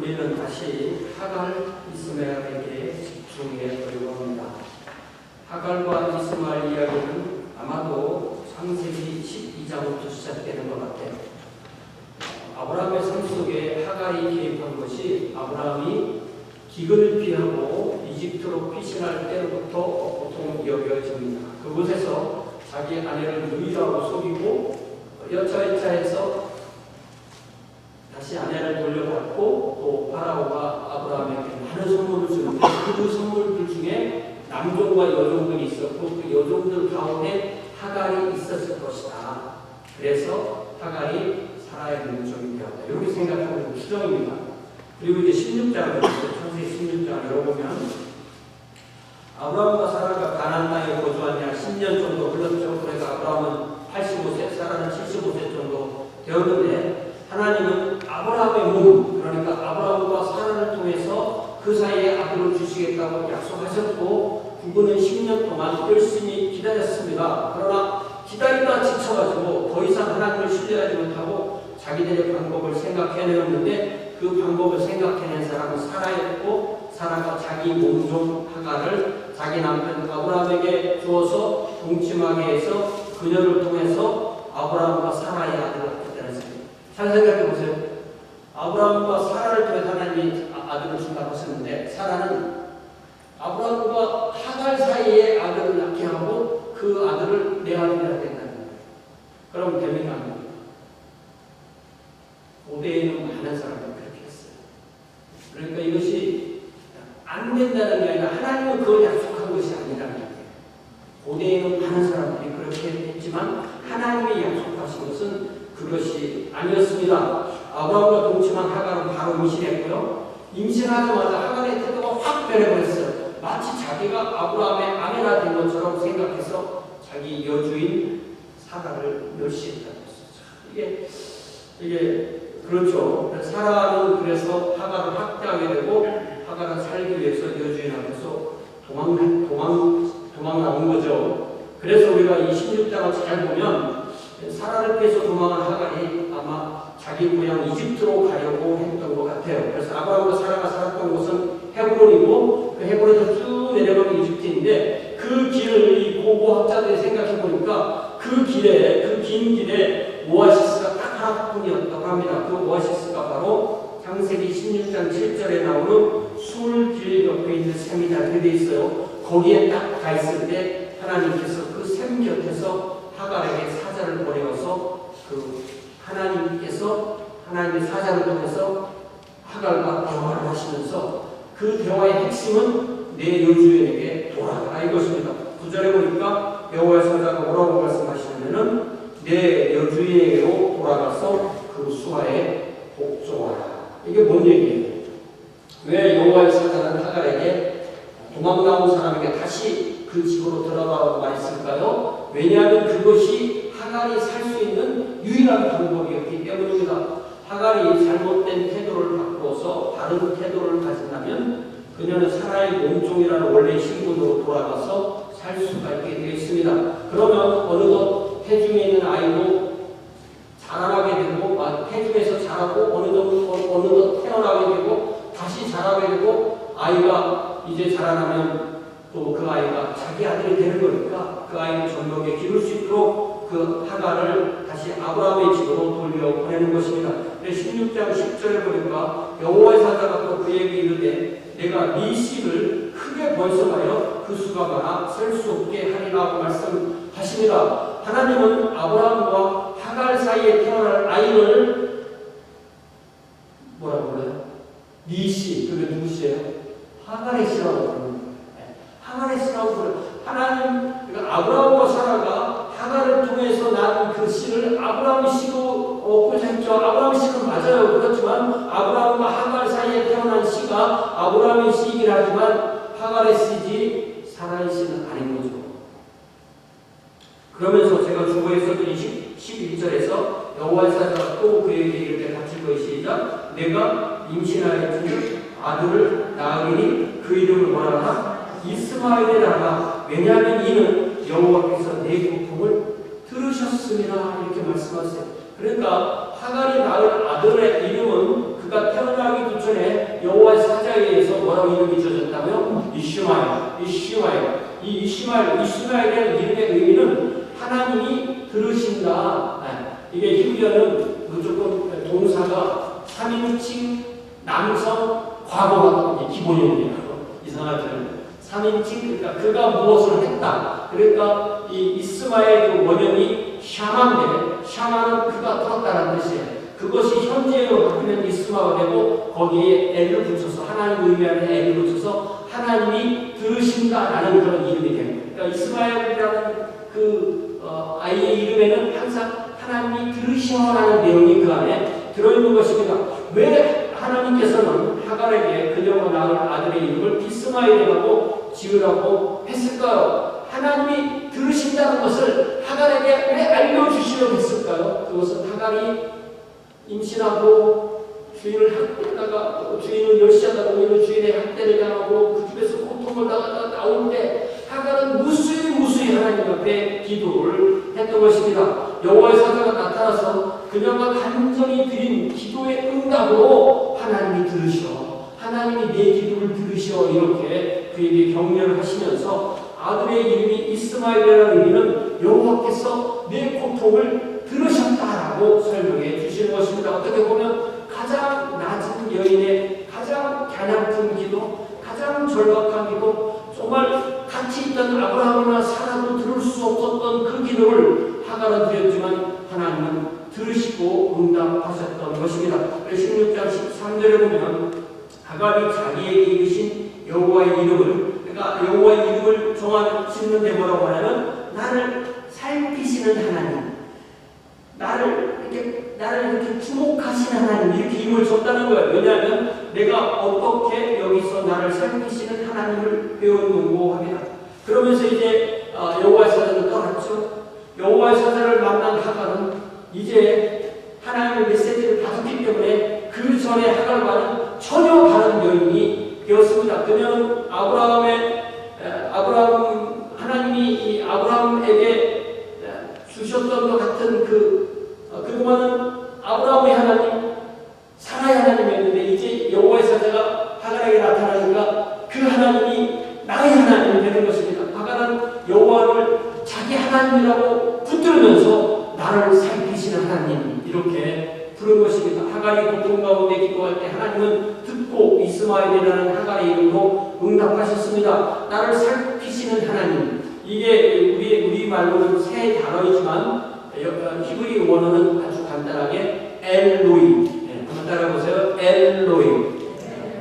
우리는 다시 하갈 이스마엘에게 집중해 보려고 합니다. 하갈과 이스마엘 이야기는 아마도 창세기 12장부터 시작되는 것 같아요. 아브라함의 삶 속에 하갈이 개입한 것이 아브라함이 기근을 피하고 이집트로 피신할 때로부터 보통 여겨집니다. 그곳에서 자기 아내를 누이라고 속이고 여차여차해서 다시 아내를 돌려받고 또 파라오가 아브라함에게 많은 선물을 주는데 그 선물들 중에 남종과 여종들이 있었고 그 여종들 가운데 하갈이 있었을 것이다. 그래서 하갈이 사라의 몸종이 되었다. 이렇게 생각하는 추정입니다. 그리고 이제 16장을 창세기 16장을 열어보면 아브라함과 사라가 가나안 땅에 거주한 지 한 10년 정도 흘렀죠. 그래서 아브라함은 85세, 사라는 75세 정도 되었는데 하나님은 아브라함의 몸, 그러니까 아브라함과 사라를 통해서 그 사이에 아들을 주시겠다고 약속하셨고 그분은 10년 동안 열심히 기다렸습니다. 그러나 기다리다 지쳐가지고 더 이상 하나님을 신뢰하지 못하고 자기들의 방법을 생각해내었는데 그 방법을 생각해낸 사람은 사라였고 사라가 자기 몸종 하갈을 자기 남편 아브라함에게 주어서 동침하게 해서 그녀를 통해서 아브라함과 사라의 아들을 낳았다는 생각. 잘 생각해 보세요. 아브라함과 사라를 통해서 하나님이 아들을 준다고 하셨는데 사라는 아브라함과 하갈 사이에 아들을 낳게 하고 그 아들을 내 아들이라 된다는 거예요. 그럼 됩니까? 안 됩니까? 고대에는 많은 사람이 그렇게 했어요. 그러니까 이것이 안 된다는 게 아니라 하나님은 그걸 약속한 것이 아니라는 거예요. 고대에는 많은 사람들이 그렇게 했지만 하나님이 약속하신 것은 그것이 아니었습니다. 아브라함과 동침한 하갈은 바로 임신했고요. 임신하자마자 하갈의 태도가 확 변해버렸어요. 마치 자기가 아브라함의 아내가 된 것처럼 생각해서 자기 여주인 사라를 멸시했다는 것이죠. 이게 그렇죠. 사라는 그래서 하갈을 학대하게 되고 하갈은 살기 위해서 여주인 앞에서 도망 나온 거죠. 그래서 우리가 이 16장을 잘 보면 사라를 피해서 도망한 하갈이 아마 자기 고향 이집트로 가려고 했던 것 같아요. 그래서 아브라함과 사라가 살았던 곳은 헤브론이고 그 헤브론에서 쭉 내려가면 이집트인데 그 길을 이 고고학자들이 생각해 보니까 그 길에 그 긴 길에 오아시스가 딱 하나뿐이었다고 합니다. 그 오아시스가 바로 창세기 16장 7절에 나오는 술길 옆에 있는 샘이 닿게 돼 있어요. 거기에 딱 가 있을 때 하나님께서 그 샘 곁에서 하갈에게 사자를 보내어서 그 하나님께서 하나님의 사자를 통해서 하갈과 대화를 하시면서 그 대화의 핵심은 내 여주인에게 돌아가라 이것입니다. 9절에 보니까 여호와의 사자가 뭐라고 말씀하시냐면은 내 여주인에게로 돌아가서 그 수하에 복종하라. 이게 뭔 얘기예요? 왜 여호와의 사자는 하갈에게 도망 나온 사람에게 다시 그 집으로 들어가라고 말했을까요? 왜냐하면 그것이 하갈이 살 수 있는 유일한 방법이었기 때문입니다. 하갈이 잘못된 태도를 바꾸어서 다른 태도를 가진다면 그녀는 사라의 몸종이라는 원래 신분으로 돌아가서 살 수가 있게 되어 있습니다. 그러면 어느덧 태중에 있는 아이도 자라나게 되고 태중에서 자라고 어느덧 태어나게 되고 다시 자라게 되고 아이가 이제 자라나면 또 그 아이가 자기 아들이 되는 거니까 그 아이를 전력에 기를 수 있도록 그 하갈을 다시 아브라함의 집으로 돌려보내는 것입니다. 16장 10절에 보니까 여호와의 사자가 또 그에게 이르되 내가 네 씨를 크게 번성하여 그 수가 많아 셀 수 없게 하리라고 말씀하십니다. 하나님은 아브라함과 하갈 사이에 태어날 아이를 뭐라고 불러요? 네 씨, 그게 누구시예요? 하갈의 씨라고 부릅니다. 하갈의 씨라고 불러요. 하나님, 그러니까 아브라함과 사라가 하갈을 통해서 난 그 씨를 아브라함의 씨로 얻고 했죠. 아브라함의 씨는 맞아요. 그렇지만 아브라함과 하갈 사이에 태어난 씨가 아브라함의 씨이긴 하지만 하갈의 씨지 사라의 씨는 아닌 거죠. 그러면서 제가 주보에서도 11절에서 여호와의 사자가 또 그에게 이르되 같이 것이자 내가 임신하였으니 아들을 낳으리니 그 이름을 뭐라 하나? 이스마엘이라라. 왜냐하면 이는 여호와께서 내 고통을 들으셨습니다. 이렇게 말씀하세요. 그러니까 하갈이 낳을 아들의 이름은 그가 태어나기도 전에 이스라엘에서 뭐라고 이름이 지어졌다고요? 이슈마엘이라는 이름의 의미는 하나님이 들으신다. 이게 히브리어는 무조건 동사가 3인칭 남성 과거가 기본입니다. 이상하죠. 3인칭, 그러니까 그가 무엇을 했다. 그러니까 이 이스마엘 그 원형이 샤마인데, 샤마는 그가 들었다는 뜻이에요. 그것이 현재로 바뀌면 이스마가 되고 거기에 엘을 붙여서 하나님 의미하는 엘을 붙여서 하나님이 들으신다라는 그런 이름이 됩니다. 그러니까 이스마엘이라는 그 아이의 이름에는 항상 하나님이 들으셔라는 내용이 그 안에 들어있는 것입니다. 왜 하나님께서는 하갈에게 그녀가 낳은 아들의 이름을 이스마엘이라고 지으라고 했을까요? 하나님이 들으신다는 것을 하갈에게 왜 알려주시려고 했을까요? 그것은 하갈이 임신하고 주인을 학대하다가 주인을 멸시하다가 오히려 주인의 학대를 당하고 그 집에서 고통을 당하다가 나올 때 하갈은 무수히 하나님 앞에 기도를 했던 것입니다. 여호와의 사자가 나타나서 그녀가 간절히 드린 기도의 응답으로 하나님이 들으시어, 하나님이 내 기도를 들으시어 이렇게 그에게 격려를 하시면서 아들의 이름이 이스마엘이라는 의미는 여호와께서 내 고통을 들으셨다라고 설명해 주시는 것입니다. 어떻게 보면 가장 낮은 여인의 가장 가냘픈 기도, 가장 절박한 기도, 정말 같이 있던 아브라함이나 사라도 들을 수 없었던 그 기도를 하갈은 드렸지만 하나님은 들으시고 응답하셨던 것입니다. 16장 13절에 보면 하갈이 자기에게 이르신 여호와의 이름을, 그러니까 여호와의 이름을 짓는 데 뭐라고 하냐면 나를 살피시는 하나님, 나를 이렇게 주목하시는 하나님, 이렇게 이름을 줬다는 거예요. 왜냐하면 내가 어떻게 여기서 나를 살피시는 하나님을 배웠는고 합니다. 그러면서 이제 여호와의 사자를 떠났죠. 여호와의 사자를 만난 하갈은 이제 하나님의 메시지를 받았기 때문에 그 전에 하갈과는 전혀 다른 여인이 되었습니다. 그녀는 하나님이 이 아브라함에게 주셨던 것 같은 그동안은 아브라함의 하나님, 사라의 하나님이었는데 이제 여호와의 사자가 하갈에게 나타나니까 그 하나님이 나의 하나님이 되는 것입니다. 하갈은 여호와를 자기 하나님이라고 붙들면서 나를 살피시는 하나님 이렇게 부른 것입니다. 하갈이 고통 가운데 기도할 때 하나님은 듣고 이스마엘이라는 하갈의 이름으로 응답하셨습니다. 나를 살피시는 하나님, 이게 우리 말로는 세 단어이지만 히브리 원어는 아주 간단하게 엘로이. 한번 따라해보세요.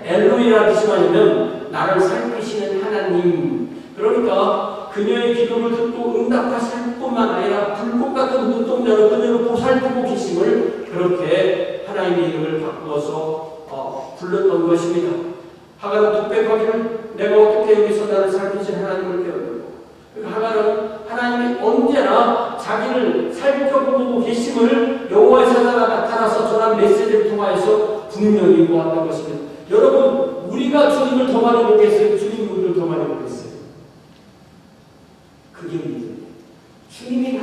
엘로이라는 뜻이 뭐냐면 나를 살피시는 하나님. 그러니까 그녀의 기도를 듣고 응답하실 뿐만 아니라 불꽃 같은 눈동자로 그녀를 보살피고 계심을 그렇게 하나님의 이름을 바꾸어서 불렀던 것입니다. 하갈은 독백하기를 내가 어떻게 여기서 나를 살피신 하나님을 배웠는고, 하갈은 하나님이 언제나 자기를 살펴보고 계심을 여호와의 사자가 나타나서 전한 메시지를 통하여서 분명히 보았던 것입니다. 여러분, 우리가 주님을 더 많이 보겠어요? 주님이 우리를 더 많이 보겠어요? 그게 믿음이에요. 주님이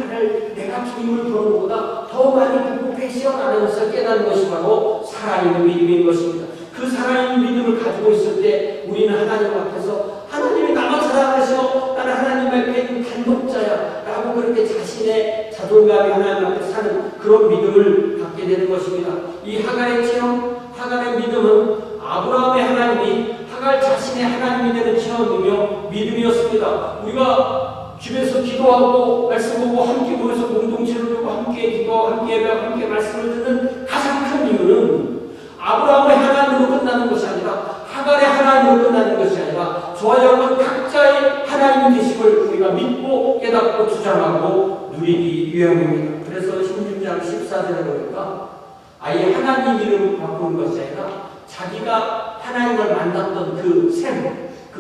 내가 주님을 보는 것보다 더 많이 보고 계시어라는 것을 깨닫는 것이 바로 살아있는 믿음인 것입니다. 그 살아있는 믿음을 가지고 있을 때 우리는 하나님 앞에서 하나님이 나만 사랑하시어 나는 하나님 앞에 있는 단독자야 라고 그렇게 자신의 자존감이 하나님 앞에 사는 그런 믿음을 갖게 되는 것입니다. 이 하갈의 체험, 하갈의 믿음은 아브라함의 하나님이 하갈 자신의 하나님이 되는 체험이며 믿음이었습니다. 우리가 집에서 기도하고 말씀 보고 함께 모여서 공동체를 두고 함께 기도하고 함께 예배하고 함께 말씀을 듣는 가장 큰 이유는 아브라함의 하나님으로 끝나는 것이 아니라 하갈의 하나님으로 끝나는 것이 아니라 저와 여러분 각자의 하나님 되심을 우리가 믿고 깨닫고 주장하고 누리기 위함입니다. 그래서 16장 14절에 보니까 아예 하나님 이름을 바꾸는 것이 아니라 자기가 하나님을 만났던 그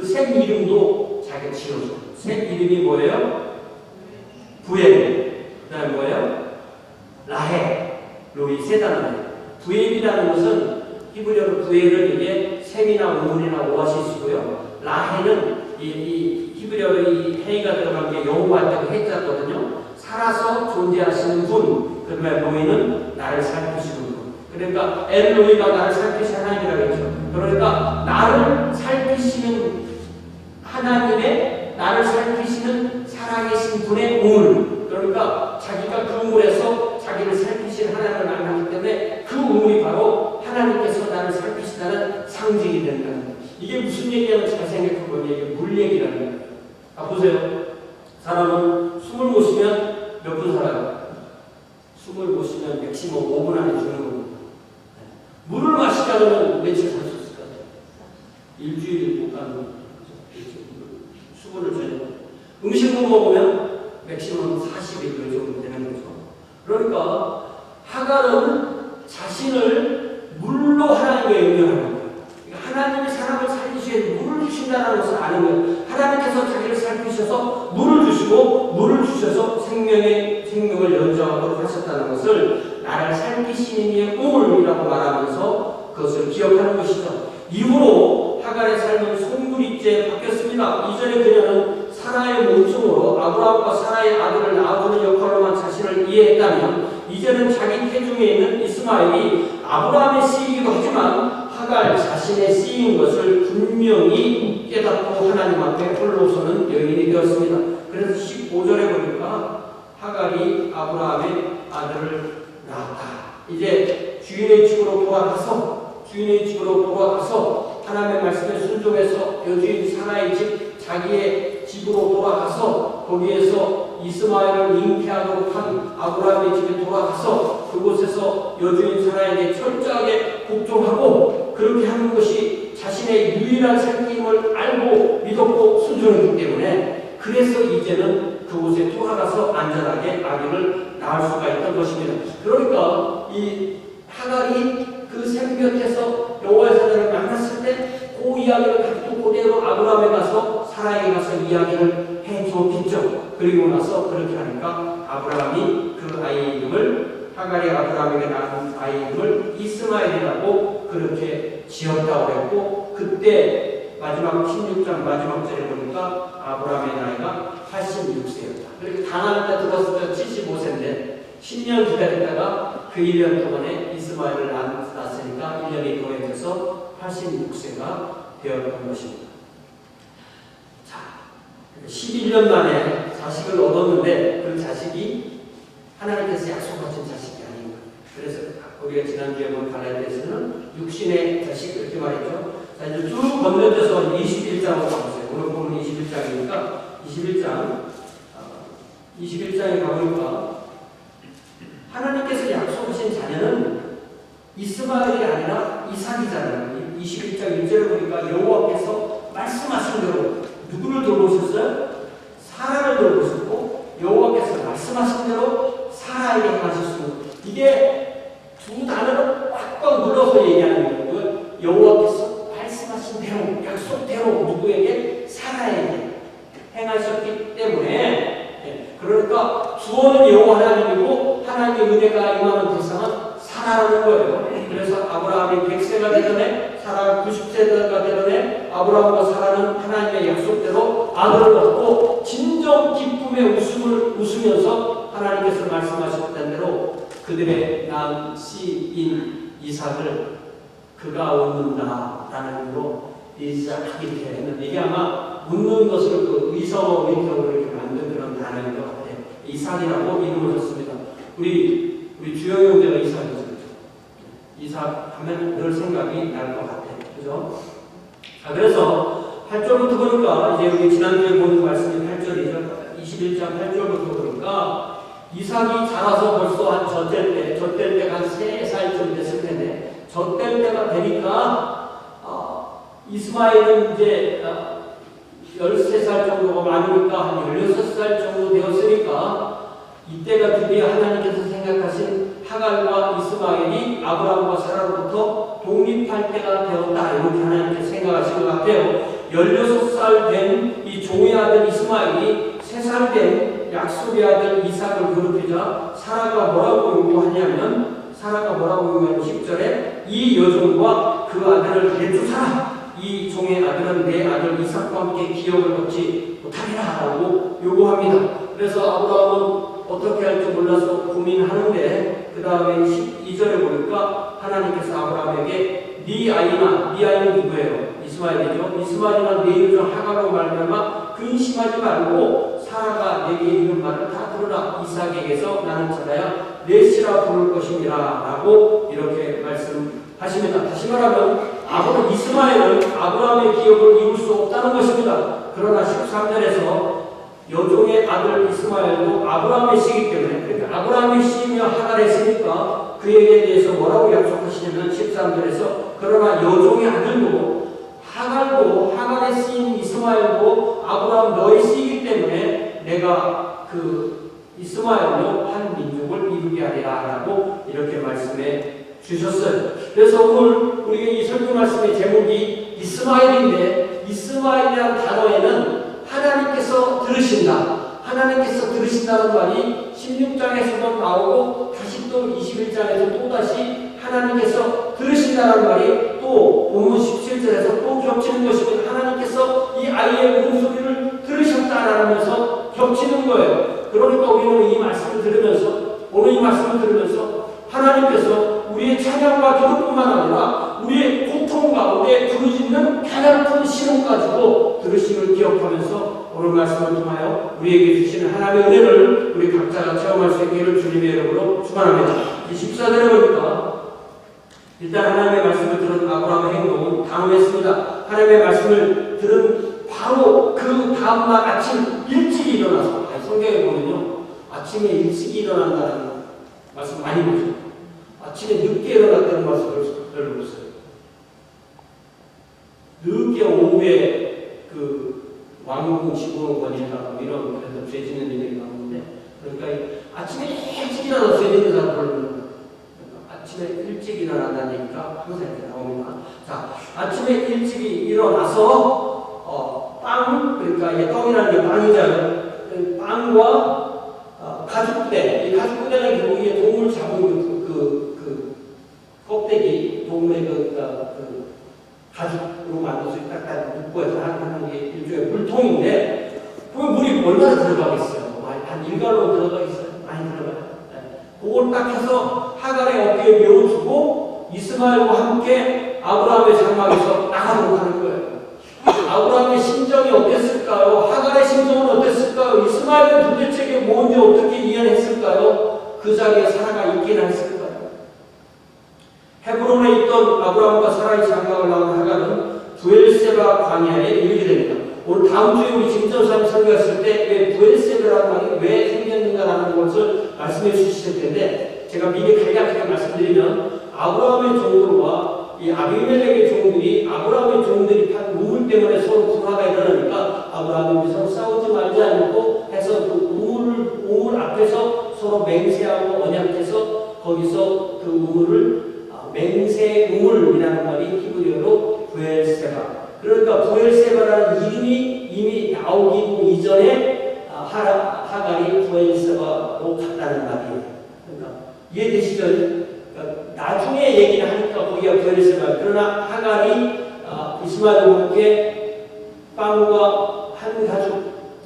샘 이름도 자기가 지어줘. 샘 이름이 뭐예요? 부엘. 그 다음에 뭐예요? 라헬. 로이 세 단어예요. 부엘이라는 것은 히브리어로 부엘은 이게 샘이나 우물이나 오아시스고요. 라헬은 이 히브리어로 이 헤이가 들어간 게 여호와한테 해자거든요. 살아서 존재하시는 분. 그러면 로이는 나를 살피시는 분. 그러니까 엘로이가 나를 살피신 하나님이라고 했죠. 그러니까 나를 살피시는 하나님의 나를 살피시는 살아계신 분의 우물, 그러니까 자기가 그 우물에서 자기를 살피신 하나님을 만났기 때문에 그 우물이 바로 하나님께서 나를 살피시다는 상징이 된다는 거예요. 이게 무슨 얘기냐면 잘 생각해보면 이게 물 얘기라는 거예요. 보세요. 사람은 숨을 못 쉬면 몇 분 살아요? 숨을 못 쉬면 맥시멈 5분 안에 죽는 겁니다. 물을 마시지 않으면 며칠 살 수 있을 것 같아요? 일주일 못 가는 거죠. 수분을 줘야 돼요. 음식을 먹으면 맥시멈 40일 정도 되는 거죠. 그러니까 하갈은 자신을 물로 하나님께 연결하는 거예요. 하나님이 사람을 살리시기 위해 물을 주신다는 것을 아는 거예요. 하나님께서 자기를 살피셔서 물을 주시고 물을 주셔서 생명을 연장하도록 하셨다는 것을 나를 살피시는 이의 우물이라고 말하면서 그것을 기억하는 것이죠. 이후로 하갈의 삶은 송두리째 바뀌었습니다. 이전에 그녀는 사라의 몸종으로 아브라함과 사라의 아들을 낳아주는 역할로만 자신을 이해했다면 이제는 자기 태중에 있는 이스마엘이 아브라함의 씨이기도 하지만 하갈 자신의 씨인 것을 분명히 깨닫고 하나님 앞에 홀로서는 여인이 되었습니다. 그래서 15절에 보니까 하갈이 아브라함의 아들을 낳았다. 이제 주인의 집으로 돌아가서 하나님의 말씀에 순종해서 여주인 사라의 집 자기의 집으로 돌아가서 거기에서 이스마엘을 잉태하도록 한 아브라함의 집에 돌아가서 그곳에서 여주인 사라에게 철저하게 복종하고 그렇게 하는 것이 자신의 유일한 생명을 알고 믿었고 순종했기 때문에 그래서 이제는 그곳에 돌아가서 안전하게 아기를 낳을 수가 있던 것입니다. 그러니까 이 하갈이 그 샘곁에서 여호와의 사자를 만났을 때 그 이야기를 가지고 그대로 아브라함에 가서 사라에게 가서 이야기를 해주었겠죠. 그리고 나서 그렇게 하니까 아브라함이 그 아이 이름을 하갈이 아브라함에게 낳은 아이 이름을 이스마엘이라고 그렇게 지었다고 했고 그때 마지막 16장 마지막 절에 보니까 아브라함의 나이가 86세였다. 그렇게 가나안 때 들었을 때 75세인데 10년 기다렸다가 그 1년 동안에 이스마엘을 낳았으니까 1년이 더해져서 86세가 되었던 것입니다. 자, 11년 만에 자식을 얻었는데 그 자식이 하나님께서 약속하신 자식이 아닌 거예요. 그래서 우리가 지난주에 본 갈라디아서는 육신의 자식 이렇게 말했죠. 자, 이제 쭉 건너뛰어서 21장으로 가보세요. 오늘 보면 21장이니까 21장에 가보니까 하나님께서 약속하신 자녀는 이스마엘이 아니라 이삭이잖아요. 21장 1절을 보니까 여호와께서 말씀하신 대로 누구를 돌보셨어요? 사라를 돌보셨고 여호와께서 말씀하신 대로 사라에게 행하셨습니다. 이게 두 단어를 꽉꽉 눌러서 얘기하는 거예요. 여호와께서 말씀하신 대로 약속대로 누구에게? 사라에게 행하셨기 때문에 그러니까 주어는 여호와 하나님이고 하나님의 은혜가 임하는 대상은 사라라는 거예요. 그래서 아브라함이 100세가 되던 사라가 90세가 되던 아브라함과 사라는 하나님의 약속대로 아들을 얻고 진정 기쁨의 웃음을 웃으면서 하나님께서 말씀하셨던 대로 그들의 난 씨인 이삭을 그가 얻는다라는 의미로 이삭 이렇게 했는데 이게 아마 웃는 것을 그 의성어 의형으로 이렇게 만든 그런 단어인 것 같아요. 이삭이라고 이름을 줬습니다. 우리 주영 형제가 이삭이죠. 이삭 하면 늘 생각이 날 것 같아요. 그죠? 자, 그래서 8절부터 보니까 이제 우리 지난주에 본 말씀이 8절이죠. 21장 8절부터 보니까 이삭이 자라서 벌써 한 젖될 때가 한 3살쯤 됐을 텐데 젖될 때가 되니까 이스마엘은 이제 13살 정도가 많으니까 한 16살 정도 되었으니까 이때가 드디어 하나님께서 생각하신 하갈과 이스마엘이 아브라함과 사라로부터 독립할 때가 되었다. 이렇게 하나님께서 생각하신 것 같아요. 16살 된 이 종의 아들 이스마엘이 3살 된 약속의 아들 이삭을 괴롭히자 사라가 뭐라고 요구하냐면 10절에 이 여종과 그 아들을 내쫓아라. 이 종의 아들은 내 아들 이삭과 함께 기업을 얻지 못하리라 라고 요구합니다. 그래서 아브라함은 어떻게 할지 몰라서 고민하는데 그 다음에 12절에 보니까 하나님께서 아브라함에게 네 아이는 누구예요? 이스마엘이죠. 이스마엘이나 내 이름 하가로 말미암아 근심하지 말고 사라가 내게 이른 말을 다 들으라. 이삭에게서 나는 자라야 내 씨라 부를 것이니라 라고 이렇게 말씀하십니다. 다시 말하면 이스마엘은 아브라함의 기업을 이룰 수 없다는 것입니다. 그러나 13절에서 여종의 아들 이스마엘도 아브라함의 씨이기 때문에, 그러니까 아브라함의 씨이며 하가를 했으니까 그에게 대해서 뭐라고 약속하시냐면 13절에서 그러나 여종의 아들도 하갈의 씨인 이스마엘도 아브라함 너의 씨이기 때문에 내가 그 이스마엘로 한 민족을 이루게 하리라 라고 이렇게 말씀해 주셨어요. 그래서 오늘 우리가 이 설교 말씀의 제목이 이스마엘인데, 이스마엘이라는 단어에는 하나님께서 들으신다는 말이 16장에서도 나오고 다시 또 21장에서 또다시 하나님께서 들으신다는 말이 또 본문 17절에서 또 겹치는 것이고, 하나님께서 이 아이의 울음소리를 들으셨다라면서 겹치는 거예요. 그러니까 우리는 오늘 이 말씀을 들으면서 하나님께서 우리의 찬양과 기도뿐만 아니라 우리의 고통 가운데 부르짖는 가냘픈 신음 가지고 들으심을 기억하면서 오늘 말씀을 통하여 우리에게 주시는 하나님의 은혜를 우리 각자가 체험할 수 있기를 주님의 이름으로 축원합니다. 14절에 보니까 일단 하나님의 말씀을 들은 아브라함의 행동은 단호했습니다. 하나님의 말씀을 들은 바로 그 다음날 아침 일찍 일어나서, 성경에 보면요 아침에 일찍 일어난다는 말씀 많이 보죠. 아침에 늦게 일어났다는 말씀을 별로 없어요. 늦게 오후에 그 왕궁 지붕 권이라고 이런 그래서 죄 짓는 일이 나오는데, 그러니까 아침에 일찍 일어나서 죄 짓는 사람을 아침에 일찍 일어난다는 얘기가 항상 이렇게 나옵니다. 자, 아침에 일찍 일어나서 빵, 그러니까 이게 떡이라는 게 빵이잖아요. 빵과 가죽부대, 이 가죽부대는 결국 이게 동물 잡은 그 껍데기, 동물의 그 가죽으로 만들어서 딱딱 묶어서 하는 게 일종의 물통인데, 그 물이 얼마나 들어가겠어요? 한 일갈로 들어가겠어요? 많이 들어가요. 네. 그걸 딱 해서 하갈의 어깨에 메워주고 이스마엘과 함께 아브라함의 장막에서 나가도록 하는 거예요. 아브라함의 심정이 어땠을까요? 하갈의 심정은 어땠을까요? 이스마엘은 도대체 이게 뭔지 어떻게 이해했을까요? 그 자리에 사라가 있긴 했을까요? 헤브론에 있던 아브라함과 사라의 장막을 나온 하갈은 부엘세바 광야에 이르게 됩니다. 오늘 다음 주에 우리 진전사를 설교했을 때 왜 부엘세바라는 말이 왜 생겼는가라는 것을 말씀해 주실 텐데, 제가 미리 간략하게 말씀드리면 아브라함의 종들과 이 아비멜렉의 종들이 아브라함의 종들이 판 우물 때문에 서로 분화가 일어나니까 아브라함이 서로 싸우지 말지 않고 해서 그 우물 앞에서 서로 맹세하고 언약해서 거기서 그 우물을 맹세 우물이라는 말이 히브리어로 부엘세바. 그러니까 부엘세바라는 이름이 이미 나오기 이전에 하갈이 부엘세바로 갔다는 말이에요. 그러니까 이해되시죠? 그러니까 나중에 얘기를 하니까 거기가 부엘세바. 그러나 하갈이 이스마엘과 함께 빵과 한 가죽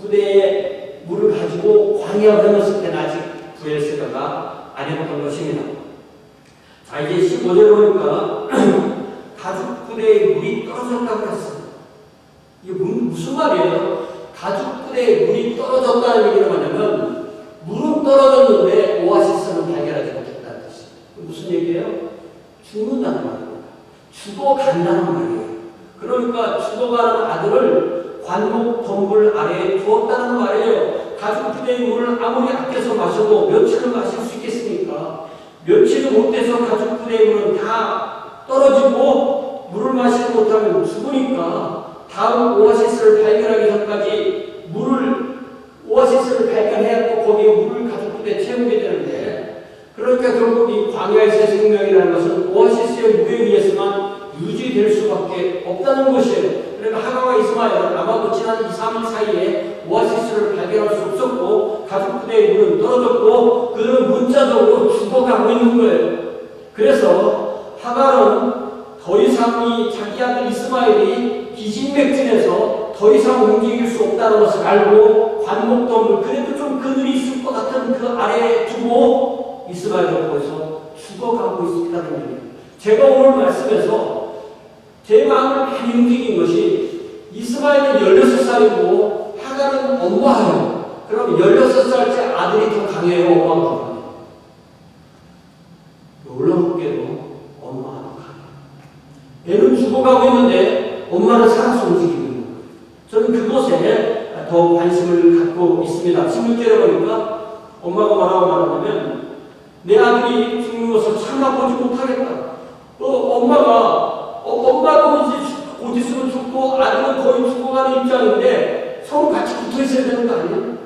부대에 물을 가지고 광야를 건넜을 때는 아직 부엘세바가 아니었던 것입니다. 자, 이제 15절 보니까 가죽 부대에 물이 떨어졌다고 했어요. 이게 무슨 말이에요? 가죽 부대에 물이 떨어졌다는 얘기는 뭐냐면 물은 떨어졌는데 오아시스는 발견하지 못했다는 뜻이에요. 무슨 얘기예요? 죽는다는 말입니다. 죽어간다는 말이에요. 그러니까 죽어가는 아들을 관목 덤불 아래에 두었다는 말이에요. 가죽 부대의 물을 아무리 아껴서 마셔도 며칠을 마실 수 있겠습니까? 며칠을 못 돼서 가죽 부대의 물은 다 떨어지고 물을 마시지 못하면 죽으니까 다음 오아시스를 발견하기 전까지 오아시스를 발견해야 또 거기에 물을 가죽 부대에 채우게 되는데, 그러니까 결국 이 광야에서의 생명이라는 것은 오아시스의 물에 의해서만 유지될 수밖에 없다는 것이에요. 그러니까 하갈과 이스마엘은 아마도 지난 2, 3일 사이에 오아시스를 발견할 수 없었고 가죽 부대의 물은 떨어졌고 그들은 문자적으로 죽어가고 있는 거예요. 그래서 하갈은 더 이상 자기 아들 이스마엘이 기진맥진해서 더 이상 움직일 수 없다는 것을 알고 관목덤을 그래도 좀 그늘이 있을 것 같은 그 아래에 두고 이스마엘은 거기서 죽어가고 있다는 얘기예요. 제가 오늘 말씀에서 제 마음을 많이 움직인 것이 이스마엘은 16살이고 하갈은 엄마예요. 그럼 16살째 아들이 더 강해요, 엄마가. 놀랍게도 엄마가 더 강해요. 애는 죽어가고 있는데 엄마는 살아서 움직이는 거예요. 저는 그것에 더 관심을 갖고 있습니다. 16절에 보니까 엄마가 뭐라고 말하냐면 내 아들이 죽는 것을 참아보지 못하겠다. 엄마도 이제 곧 있으면 죽고 아들은 거의 죽어가는 입장인데 서로 같이 붙어 있어야 되는 거 아니에요?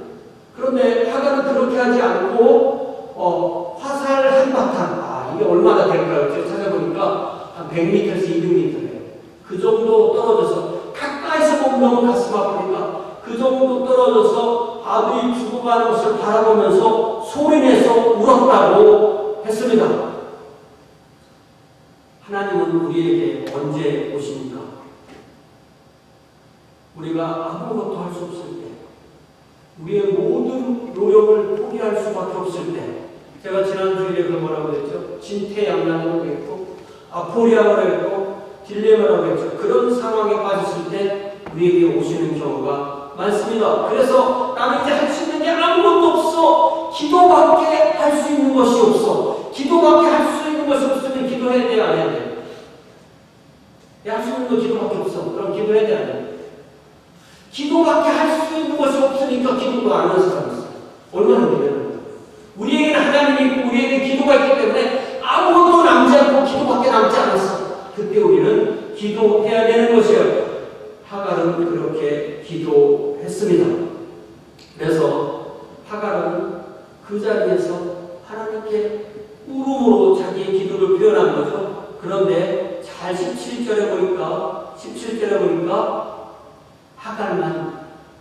그런데 하갈은 그렇게 하지 않고 화살 한바탕, 이게 얼마나 될까요? 제가 찾아보니까 한 100m에서 200m예요. 그 정도 떨어져서 가까이서 보면 너무 가슴 아프니까 그 정도 떨어져서 아들이 죽어가는 것을 바라보면서 소리내서 울었다고 했습니다. 하나님은 우리에게 언제 오십니까? 우리가 아무것도 할 수 없을 때, 우리의 모든 노력을 포기할 수밖에 없을 때, 제가 지난 주일에 그 뭐라고 했죠? 진퇴양난이라고 했고, 아포리아라고 했고, 딜레마라고 했죠. 그런 상황에 빠졌을 때 우리에게 오시는 경우가 많습니다. 그래서 나는 이제 할 수 있는 게 아무것도 없어. 기도밖에 할 수 있는 것이 없어. 기도밖에 할 수 있는 것이 없으면 기도해야 돼, 안 해야 돼? 할 수 있는 거 기도밖에 없어. 그럼 기도해야 돼, 안 해? 기도밖에 할 수 있는 것이 없으니까 기도도 안 하는 사람이 있어요. 얼마나 미련한 거예요. 우리에게는 하나님이 있고 우리에게 기도가 있기 때문에 아무것도 남지 않고 기도밖에 남지 않았어. 그때 우리는 기도해야 되는 것이에요. 하갈은 그렇게 기도했습니다. 그래서 하갈은 그 자리에서 하나님께 울음으로 자기의 기도를 표현한 거죠. 그런데 잘 17절에 보니까 하갈만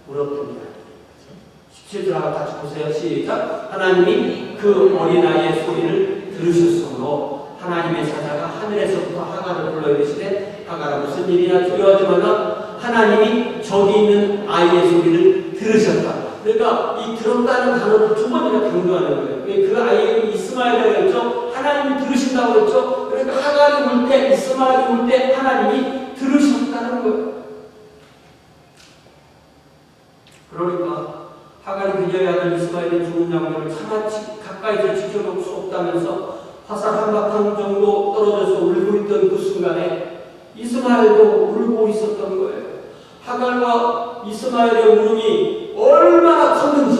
울었답니다. 17절 같이 보세요. 시작. 하나님이 그 어린아이의 소리를 들으셨으므로 하나님의 사자가 하늘에서부터 하갈을 불러 이르시되 하갈아 무슨 일이냐 두려워하지마라 하나님이 저기 있는 아이의 소리를 들으셨다. 그러니까 이 들었다는 단어를 두 번이나 강조하는 거예요. 그 아이는 이스마엘이라고 했죠. 하나님이 들으신다고 했죠. 그러니까 하갈이 울 때, 이스마엘이 울 때 하나님이 들으셨다는 거예요. 그러니까 하갈이 그녀의 아들 이스마엘의 죽은 장면을 차마 가까이서 지켜볼 수 없다면서 화살 한바탕 정도 떨어져서 울고 있던 그 순간에 이스마엘도 울고 있었던 거예요. 하갈과 이스마엘의 울음이 얼마나 컸는지,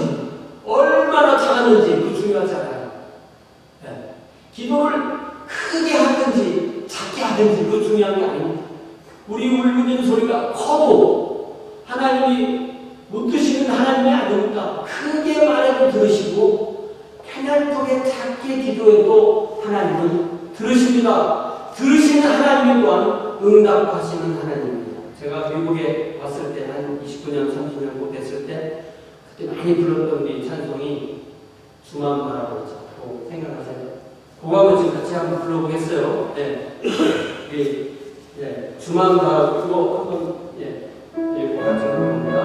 얼마나 작았는지 그 중요하지 않아요. 네. 기도를 크게 하든지 작게 하든지 그 중요한 게 아닙니다. 우리 울리는 소리가 커도 하나님이 못 드시는 하나님이 아니니까 크게 말해도 들으시고 편안하게 작게 기도해도 하나님은 들으십니다. 들으시는 하나님 또한 응답하시는 하나님입니다. 제가 미국에 왔을 때 한 29년, 30년 못 됐을 때 그때 많이 불렀던 우리 찬송이 주만 바라보자고 생각하세요. 그거 한번 지금 같이 한번 불러보겠어요. 네. 주만 바라보고 그거 한번 읽고 같이 부릅니다.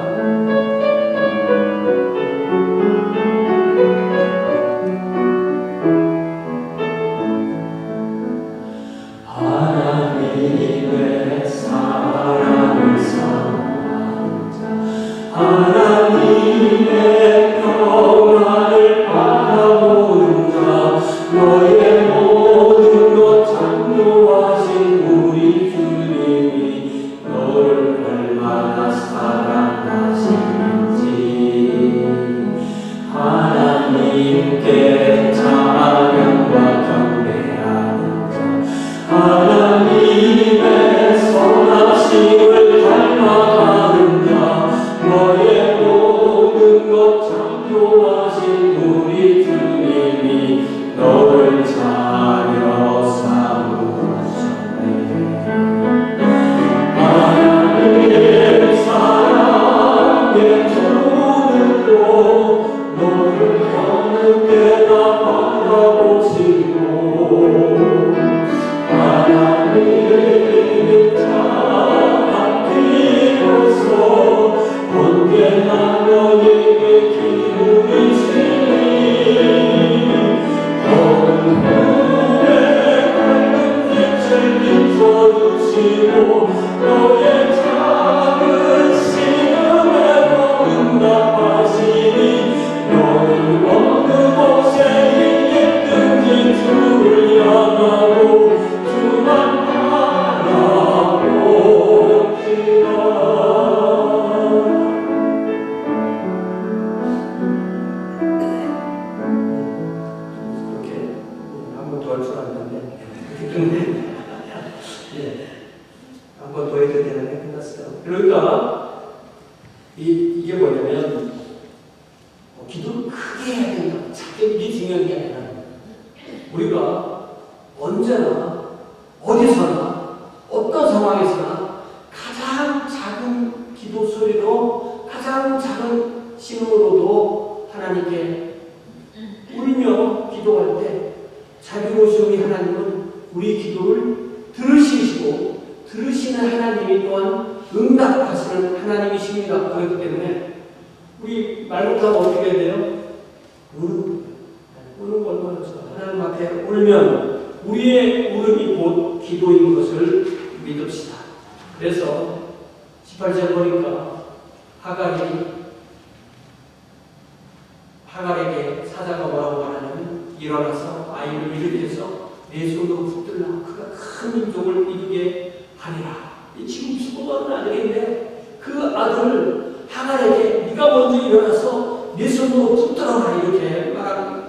너의 모든 것 한 번 더 해도 되는데 끝났어요. 그러니까 이게 뭐냐면 기도를 크게 해야 된다. 작게 이게 중요한 게 아니라 우리가 언제나 어디서나 어떤 상황에서나 가장 작은 기도 소리로 가장 작은 신호로도 하나님께 울며 기도할 때 자비로우신 우리 하나님은 우리 기도를 들으시고 들으시는 하나님이 또한 응답하시는 하나님이십니다. 그렇기 때문에 우리 말 못하면 어떻게 해야 돼요? 우는 거 얼마나 좋아. 하나님 앞에 울면 우리의 울음이 곧 기도인 것을 믿읍시다. 그래서 18절 보니까 하갈에게 사자가 뭐라고 말하냐면 일어나서 아이를 일으켜서 내 손으로 붙들라. 그가 큰 민족을 이루게 하리라. 지금 죽어가는 아들인데 그 아들을 하갈에게 네가 먼저 일어나서 내 손으로 붙들어라 이렇게 말합니다.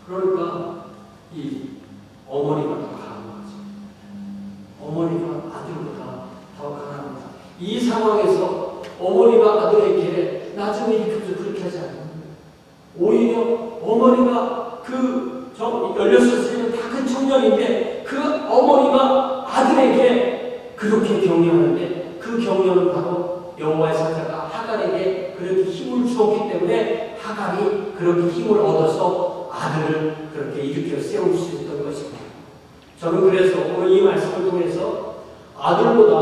그러니까 이 어머니가 더 강한 거죠. 어머니가 아들보다 더 강합니다. 이 상황에서 어머니가 아들에게 나 좀 일으켜서 그렇게 하지 않습니다. 오히려 어머니가 16살 때는 다 큰 청년인데 그 어머니가 아들에게 그렇게 격려하는데 그 격려는 바로 여호와의 사자가 하갈에게 그렇게 힘을 주었기 때문에 하갈이 그렇게 힘을 얻어서 아들을 그렇게 일으켜 세울 수 있었던 것입니다. 저는 그래서 오늘 이 말씀을 통해서 아들보다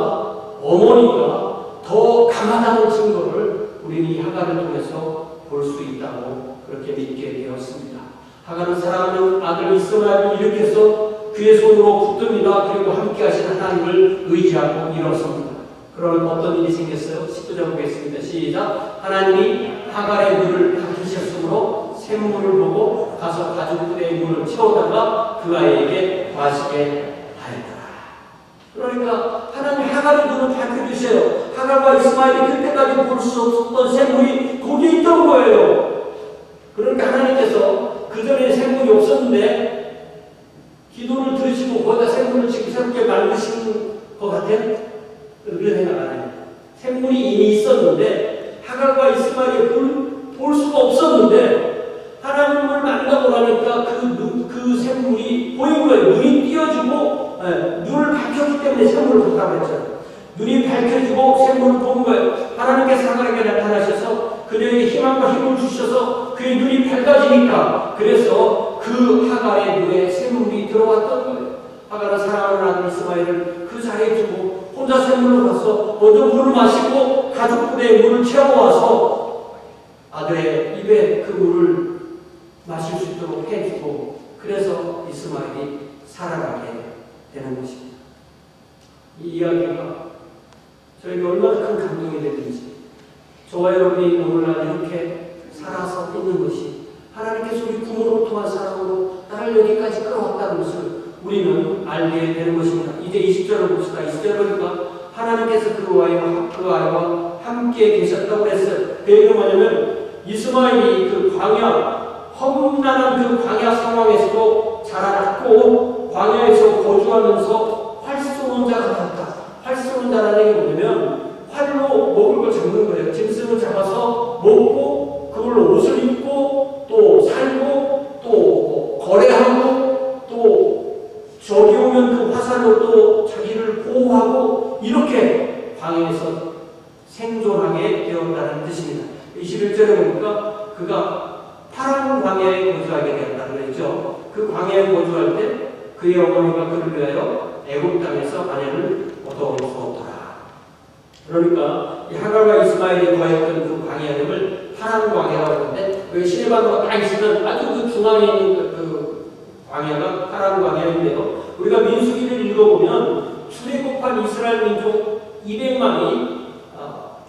어머니가 더 강하다는 증거를 우리는 이 하갈을 통해서 볼 수 있다고 그렇게 믿게 되었습니다. 하갈은 사랑하는 아들 이스마엘을 일으켜서 그의 손으로 붙듭니다. 그리고 함께 하신 하나님을 의지하고 일어섭니다. 그러면 어떤 일이 생겼어요? 19절 보겠습니다. 시작. 하나님이 하갈의 눈을 밝히셨으므로 샘물을 보고 가서 가죽부대의 물을 채우다가 그 아이에게 마시게 하였더라. 그러니까 하나님 하갈의 눈을 밝혀주세요. 하갈과 이스마엘이 그때까지 볼 수 없었던 샘물이 거기에 있던 거예요. 그러니까 하나님께서 그 전에 샘물이 없었는데 기도를 들으시고 거기다 샘물을 지금 새롭게 만드신 것 같아요? 그런 생각 안 해요. 샘물이 이미 있었는데 하갈과 이스마엘이 볼 수가 없었는데 하나님을 만나고 나니까 그 샘물이 보인 거예요. 눈이 띄어지고 눈을 밝혔기 때문에 샘물을 본다고 했잖아요. 눈이 밝혀지고 샘물을 본 거예요. 하나님께서 하갈에게 나타나셔서 그녀에게 희망과 힘을 주셔서 그의 눈이 밝아지니까 그래서 그 하갈의 눈에 샘물이 들어왔던 거예요. 하갈은 사랑하는 아들 이스마엘을 그 자리에 두고 혼자 샘물로 가서 먼저 물을 마시고 가죽부대에 물을 채워와서 아들의 입에 그 물을 마실 수 있도록 해주고 그래서 이스마엘이 살아나게 되는 것입니다. 이 이야기가 저에게 얼마나 큰 감동이 되는지 저와 여러분이 오늘날 이렇게 살아서 있는 것이 하나님께서 우리 부모로 통한 사랑으로 나를 여기까지 끌어왔다는 것을 우리는 알게 되는 것입니다. 이제 20절을 봅시다. 20절 보니까 하나님께서 그 아이와 함께 계셨다고 했어요. 그 얘기는 뭐냐면 이스마엘이 그 광야 험난한 그 광야 상황에서도 자라났고 광야에서 거주하면서 활 쏘는 자가 되었다. 활 쏘는 자라는 게 뭐냐면 활로 먹을 걸 잡는 거예요. 짐승을 잡아서 먹고 그걸로 옷을 입고 또 살고 또 거래하고 또 적이 오면 그 화살로 또 자기를 보호하고 이렇게 광야에서 생존하게 되었다는 뜻입니다. 21절에 보니까 그가 파란 광야에 거주하게 되었다는 거죠. 그 광야에 거주할 때 그의 어머니가 그를 위하여 애굽 땅에서 아내를 얻어주었더라. 그러니까 이 하갈과 이스마엘이 거했던 그 광야를 파란 광야라고 하는데 그 시내반도가 딱 있으면 아주 그 중앙에 있는 그 광야가 파란 광야인데요. 우리가 민수기를 읽어보면 출애굽한 이스라엘 민족 200만이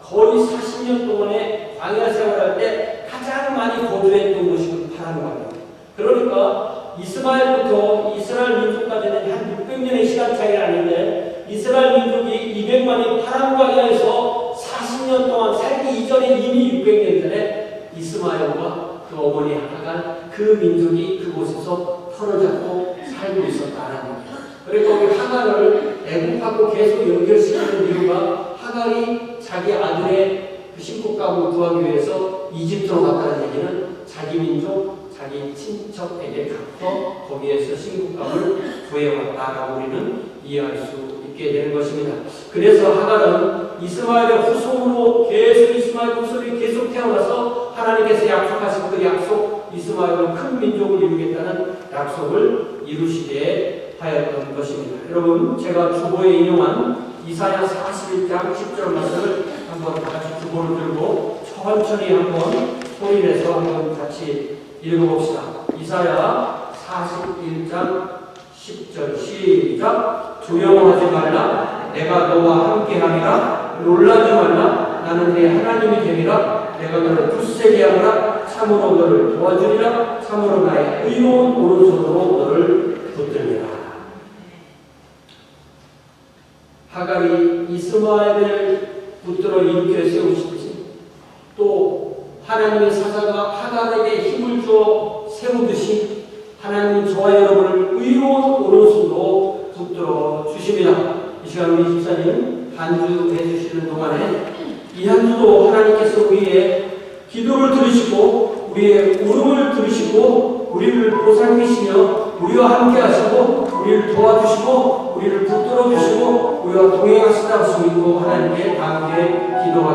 거의 40년 동안의 광야 생활할 때 가장 많이 거주했던 곳이 파란 광야. 그러니까 이스마엘부터 이스라엘 민족까지는 한 600년의 시간 차이가 아닌데 이스라엘 민족이 200만이 파란 광야에서 40년 동안 살기 이전에 이미 600년 전에 이스마엘과 그 어머니 하갈 그 민족이 그곳에서 터를 잡고 살고 있었다는 거예요. 그러니까 우리 하갈을 계속 연결시키는 이유가 하갈이 자기 아들의 그 식국감을 구하기 위해서 이집트로 갔다는 얘기는 자기 민족, 자기 친척에게 가서 거기에서 식국감을 구해왔다라고 우리는 이해할 수 있게 되는 것입니다. 그래서 하갈은 이스마엘의 후손으로 계속 이스마엘 후손이 계속 태어나서 하나님께서 약속하신 그 약속, 이스마엘은 큰 민족을 이루겠다는 약속을 이루시게 하였던 것입니다. 여러분, 제가 주보에 인용한 이사야 41장 10절 말씀을 한번 같이 주보를 들고 천천히 한번 소리내서 한번 같이 읽어봅시다. 이사야 41장 10절 시작. 두려워하지 말라. 내가 너와 함께하리라. 놀라지 말라. 나는 네 하나님이 되리라. 내가 너를 굳세게 하리라. 참으로 너를 도와주리라. 참으로 나의 의로운 오른손으로 너를 붙들리라. 하갈이 이스마엘을 붙들어 일으켜 세우시듯이 또 하나님의 사자가 하갈에게 힘을 주어 세우듯이 하나님은 저와 여러분을 의로운 오른손으로 붙들어 주십니다. 이 시간 우리 집사님 한주 해주시는 동안에 이 한 주도 하나님께서 우리의 기도를 들으시고 우리의 울음을 들으시고 우리를 보살피시며 우리와 함께 하시고 우리를 도와주시고 우리를 붙들어 주시고 우리와 동행하시다고 믿고 하나님께 함께 기도하시기